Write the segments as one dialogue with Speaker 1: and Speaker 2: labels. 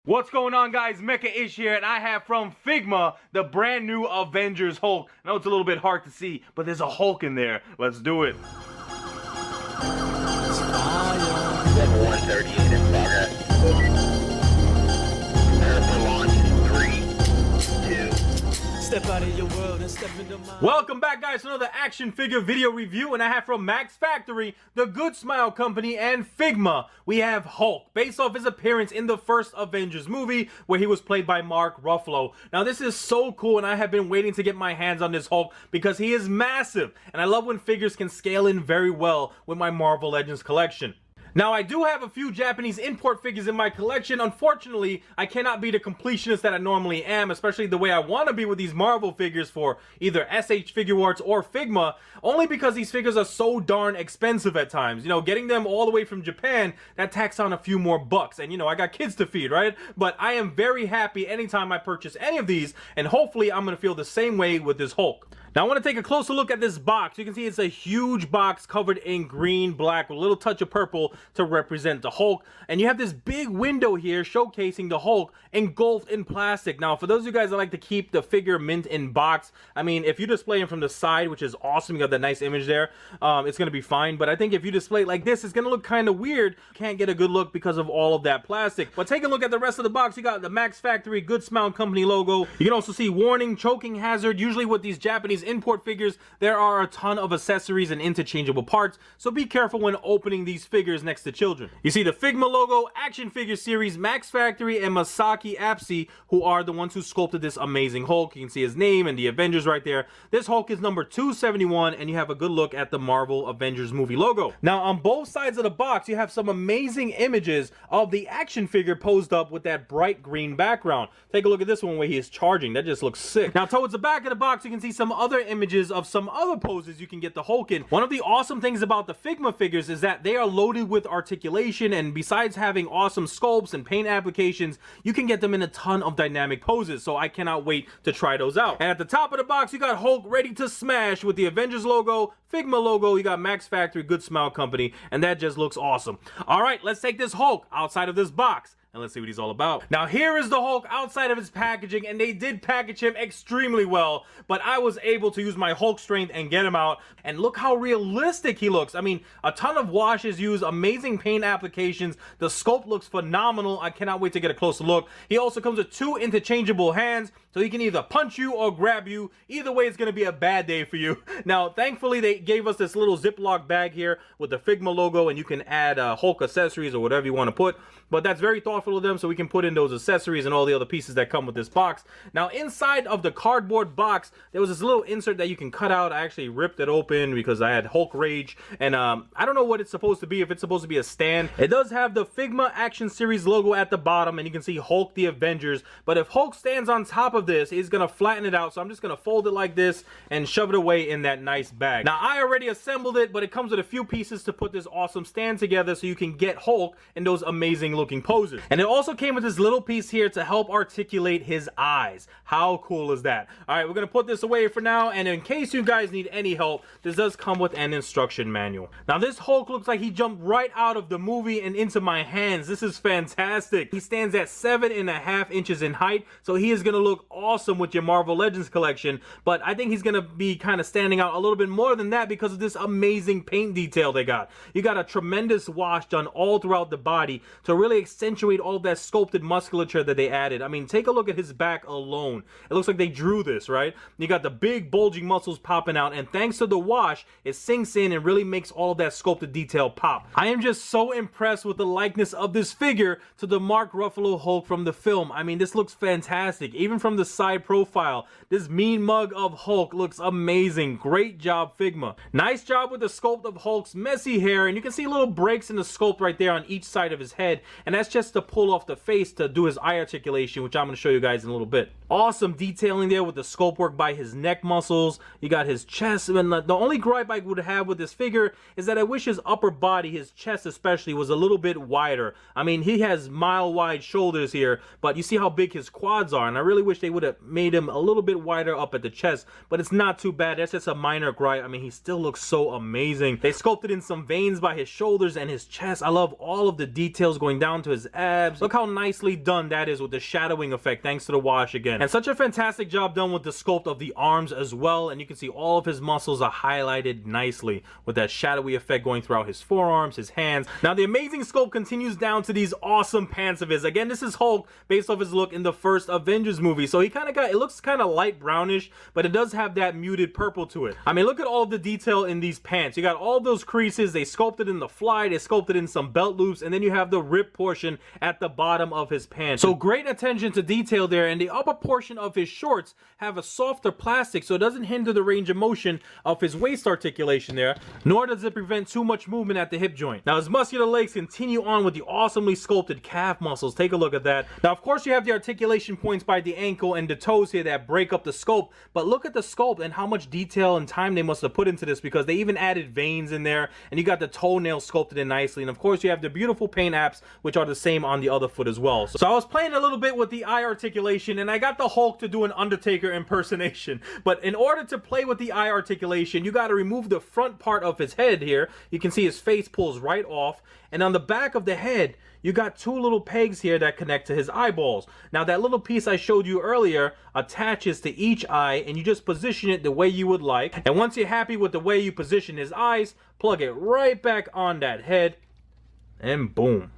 Speaker 1: What's going on, guys? Mecha-ish here, and I have from Figma the brand new Avengers Hulk. I know it's a little bit hard to see, but there's a Hulk in there. Let's do it.
Speaker 2: Level 138 in progress. Prepare for launch in 3, 2.
Speaker 3: Step out of your world and step into mine.
Speaker 1: Welcome back, guys, to another action figure video review, and I have from Max Factory, the Good Smile Company, and Figma. We have Hulk, based off his appearance in the first Avengers movie, where he was played by Mark Ruffalo. Now, this is so cool, and I have been waiting to get my hands on this Hulk because he is massive, and I love when figures can scale in very well with my Marvel Legends collection. Now, I do have a few Japanese import figures in my collection. Unfortunately, I cannot be the completionist that I normally am, especially the way I want to be with these Marvel figures for either SH Figure Arts or Figma, only because these figures are so darn expensive at times. You know, getting them all the way from Japan, that tacks on a few more bucks. And, you know, I got kids to feed, right? But I am very happy anytime I purchase any of these, and hopefully I'm going to feel the same way with this Hulk. Now, I want to take a closer look at this box. You can see it's a huge box covered in green, black, with a little touch of purple to represent the Hulk. And you have this big window here showcasing the Hulk engulfed in plastic. Now, for those of you guys that like to keep the figure mint in box, I mean, if you display him from the side, which is awesome, you got that nice image there, it's going to be fine. But I think if you display it like this, it's going to look kind of weird. Can't get a good look because of all of that plastic. But take a look at the rest of the box. You got the Max Factory Good Smile Company logo. You can also see warning, choking hazard. Usually with these Japanese import figures, there are a ton of accessories and interchangeable parts, so be careful when opening these figures next to children. You see the Figma logo, action figure series, Max Factory, and Masaki Apsey, who are the ones who sculpted this amazing Hulk. You can see his name and the Avengers right there. This Hulk is number 271, and you have a good look at the Marvel Avengers movie logo. Now, on both sides of the box, you have some amazing images of the action figure posed up with that bright green background. Take a look at this one where he is charging. That just looks sick. Now, towards the back of the box, you can see some other images of some other poses you can get the Hulk in. One of the awesome things about the Figma figures is that they are loaded with articulation, and besides having awesome sculpts and paint applications, you can get them in a ton of dynamic poses, so I cannot wait to try those out. And at the top of the box, you got Hulk ready to smash with the Avengers logo, Figma logo, you got Max Factory, Good Smile Company, and that just looks awesome. All right, let's take this Hulk outside of this box and let's see what he's all about. Now, here is the Hulk outside of his packaging, and they did package him extremely well, but I was able to use my Hulk strength and get him out, and look how realistic he looks. I mean, a ton of washes use, amazing paint applications. The sculpt looks phenomenal. I cannot wait to get a closer look. He also comes with 2 interchangeable hands, so he can either punch you or grab you. Either way, it's going to be a bad day for you. Now, thankfully, they gave us this little Ziploc bag here with the Figma logo, and you can add Hulk accessories or whatever you want to put, but that's very thoughtful of them, so we can put in those accessories and all the other pieces that come with this box. Now, inside of the cardboard box, there was this little insert that you can cut out. I actually ripped it open because I had Hulk rage, and I don't know what it's supposed to be, if it's supposed to be a stand. It does have the Figma Action Series logo at the bottom, and you can see Hulk the Avengers, but if Hulk stands on top of this, he's gonna flatten it out, so I'm just gonna fold it like this and shove it away in that nice bag. Now, I already assembled it, but it comes with a few pieces to put this awesome stand together so you can get Hulk in those amazing looking poses. And it also came with this little piece here to help articulate his eyes. How cool is that? All right, we're gonna put this away for now, and in case you guys need any help, this does come with an instruction manual. Now, this Hulk looks like he jumped right out of the movie and into my hands. This is fantastic. He stands at 7.5 inches in height, so he is gonna look awesome with your Marvel Legends collection, but I think he's gonna be kind of standing out a little bit more than that because of this amazing paint detail they got. You got a tremendous wash done all throughout the body to really accentuate all that sculpted musculature that they added. I mean, take a look at his back alone. It looks like they drew this, right? You got the big bulging muscles popping out, and thanks to the wash, it sinks in and really makes all of that sculpted detail pop. I am just so impressed with the likeness of this figure to the Mark Ruffalo Hulk from the film. I mean, this looks fantastic. Even from the side profile, this mean mug of Hulk looks amazing. Great job, Figma. Nice job with the sculpt of Hulk's messy hair, and you can see little breaks in the sculpt right there on each side of his head, and that's just to pull off the face to do his eye articulation, which I'm going to show you guys in a little bit. Awesome detailing there with the sculpt work by his neck muscles. You got his chest, and the only gripe I would have with this figure is that I wish his upper body, his chest especially, was a little bit wider. I mean, he has mile wide shoulders here, but you see how big his quads are, and I really wish they would have made him a little bit wider up at the chest, but it's not too bad. That's just a minor gripe. I mean, he still looks so amazing. They sculpted in some veins by his shoulders and his chest. I love all of the details going down to his abs abs. Look how nicely done that is with the shadowing effect, thanks to the wash again. And such a fantastic job done with the sculpt of the arms as well. And you can see all of his muscles are highlighted nicely with that shadowy effect going throughout his forearms, his hands. Now the amazing sculpt continues down to these awesome pants of his. Again, this is Hulk based off his look in the first Avengers movie. So he kind of got, it looks kind of light brownish, but it does have that muted purple to it. I mean, look at all of the detail in these pants. You got all those creases. They sculpted in the fly, they sculpted in some belt loops, and then you have the rib portion at the bottom of his pants. So great attention to detail there. And the upper portion of his shorts have a softer plastic, so it doesn't hinder the range of motion of his waist articulation there, nor does it prevent too much movement at the hip joint. Now his muscular legs continue on with the awesomely sculpted calf muscles. Take a look at that. Now of course you have the articulation points by the ankle and the toes here that break up the sculpt, but look at the sculpt and how much detail and time they must have put into this, because they even added veins in there, and you got the toenails sculpted in nicely. And of course you have the beautiful paint apps, which are the same on the other foot as well. So I was playing a little bit with the eye articulation, and I got the Hulk to do an Undertaker impersonation. But in order to play with the eye articulation, you got to remove the front part of his head here. You can see his face pulls right off, and on the back of the head you got two little pegs here that connect to his eyeballs. Now that little piece I showed you earlier attaches to each eye, and you just position it the way you would like. And once you're happy with the way you position his eyes, plug it right back on that head, and boom.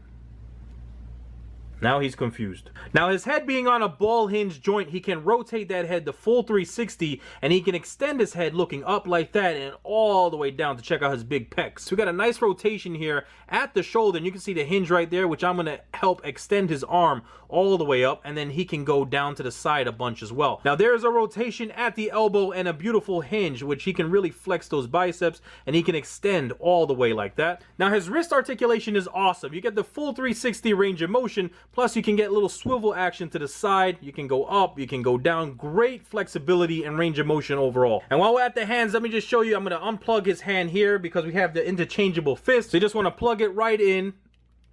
Speaker 1: Now he's confused. Now his head being on a ball hinge joint, he can rotate that head the full 360, and he can extend his head looking up like that and all the way down to check out his big pecs. So we got a nice rotation here at the shoulder, and you can see the hinge right there, which I'm going to help extend his arm all the way up, and then he can go down to the side a bunch as well. Now there's a rotation at the elbow and a beautiful hinge, which he can really flex those biceps, and he can extend all the way like that. Now his wrist articulation is awesome. You get the full 360 range of motion, plus you can get a little swivel action to the side. You can go up, you can go down. Great flexibility and range of motion overall. And while we're at the hands, let me just show you. I'm going to unplug his hand here because we have the interchangeable fist. So you just want to plug it right in.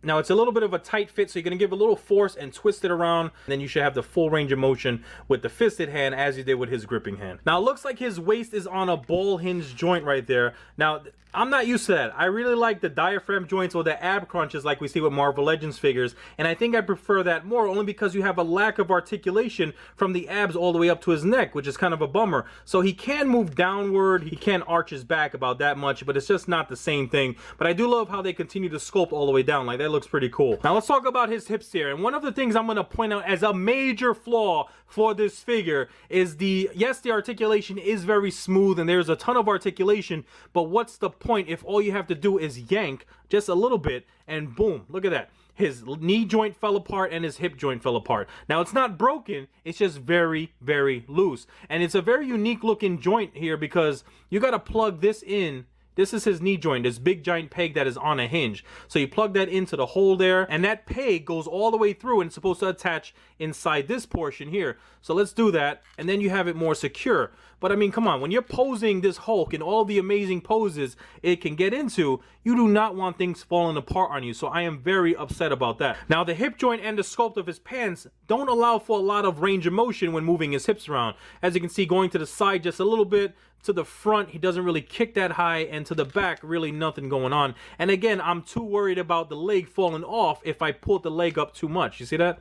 Speaker 1: Now it's a little bit of a tight fit, so you're going to give a little force and twist it around, and then you should have the full range of motion with the fisted hand as you did with his gripping hand. Now it looks like his waist is on a ball hinge joint right there. Now I'm not used to that. I really like the diaphragm joints or the ab crunches like we see with Marvel Legends figures, and I think I prefer that more, only because you have a lack of articulation from the abs all the way up to his neck, which is kind of a bummer. So he can move downward, he can arch his back about that much, but it's just not the same thing. But I do love how they continue to sculpt all the way down. Like, that looks pretty cool. Now let's talk about his hips here, and one of the things I'm going to point out as a major flaw for this figure is yes, the articulation is very smooth and there's a ton of articulation, but what's the point if all you have to do is yank just a little bit and boom, look at that. His knee joint fell apart and his hip joint fell apart. Now it's not broken, it's just very, very loose. And it's a very unique looking joint here because you got to plug this in. This is his knee joint, this big giant peg that is on a hinge. So you plug that into the hole there, and that peg goes all the way through and it's supposed to attach inside this portion here. So let's do that, and then you have it more secure. But I mean, come on, when you're posing this Hulk in all the amazing poses it can get into, you do not want things falling apart on you. So I am very upset about that. Now the hip joint and the sculpt of his pants don't allow for a lot of range of motion when moving his hips around. As you can see, going to the side just a little bit, to the front he doesn't really kick that high, and to the back really nothing going on. And again, I'm too worried about the leg falling off if I pull the leg up too much. You see that?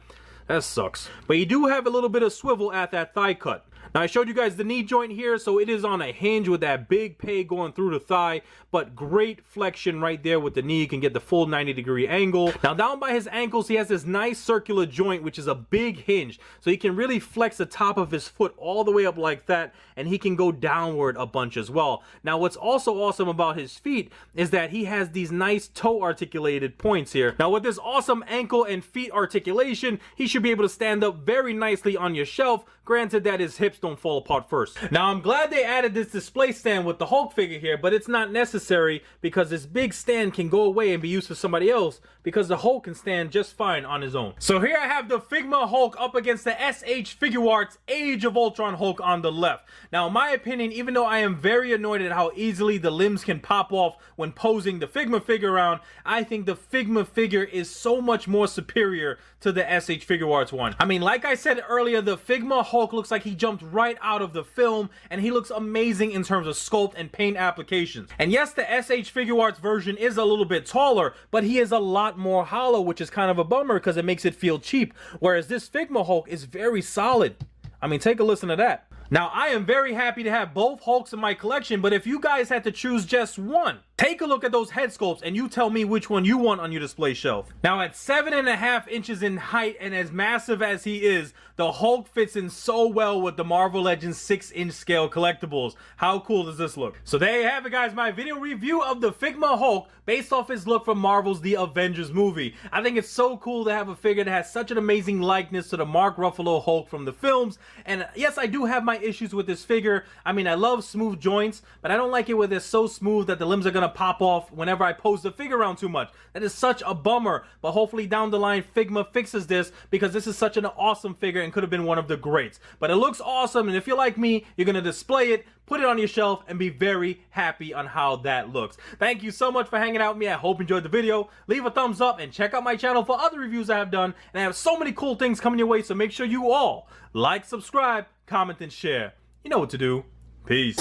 Speaker 1: That sucks. But you do have a little bit of swivel at that thigh cut. Now I showed you guys the knee joint here, so it is on a hinge with that big peg going through the thigh, but great flexion right there with the knee. You can get the full 90-degree angle. Now down by his ankles he has this nice circular joint, which is a big hinge, so he can really flex the top of his foot all the way up like that, and he can go downward a bunch as well. Now what's also awesome about his feet is that he has these nice toe articulated points here. Now with this awesome ankle and feet articulation, he should be able to stand up very nicely on your shelf, granted that his hips don't fall apart first. Now I'm glad they added this display stand with the Hulk figure here, but it's not necessary because this big stand can go away and be used for somebody else, because the Hulk can stand just fine on his own. So here I have the Figma Hulk up against the SH Figure Arts Age of Ultron Hulk on the left. Now in my opinion, even though I am very annoyed at how easily the limbs can pop off when posing the Figma figure around, I think the Figma figure is so much more superior to the SH Figure Arts one. I mean, like I said earlier, the Figma Hulk looks like he jumped right out of the film, and he looks amazing in terms of sculpt and paint applications. And yes, the SH Figure Arts version is a little bit taller, but he is a lot more hollow, which is kind of a bummer because it makes it feel cheap, whereas this Figma Hulk is very solid. I mean, take a listen to that. Now, I am very happy to have both Hulks in my collection, but if you guys had to choose just one, take a look at those head sculpts and you tell me which one you want on your display shelf. Now, at 7.5 inches in height and as massive as he is, the Hulk fits in so well with the Marvel Legends 6-inch scale collectibles. How cool does this look? So there you have it, guys, my video review of the Figma Hulk based off his look from Marvel's The Avengers movie. I think it's so cool to have a figure that has such an amazing likeness to the Mark Ruffalo Hulk from the films. And yes, I do have my issues with this figure. I mean, I love smooth joints, but I don't like it when they're so smooth that the limbs are gonna pop off whenever I pose the figure around too much. That is such a bummer, but hopefully down the line Figma fixes this, because this is such an awesome figure and could have been one of the greats. But it looks awesome, and if you're like me, you're gonna display it, put it on your shelf, and be very happy on how that looks. Thank you so much for hanging out with me. I hope you enjoyed the video. Leave a thumbs up and check out my channel for other reviews I have done, and I have so many cool things coming your way, so make sure you all like, subscribe, comment, and share. You know what to do. Peace.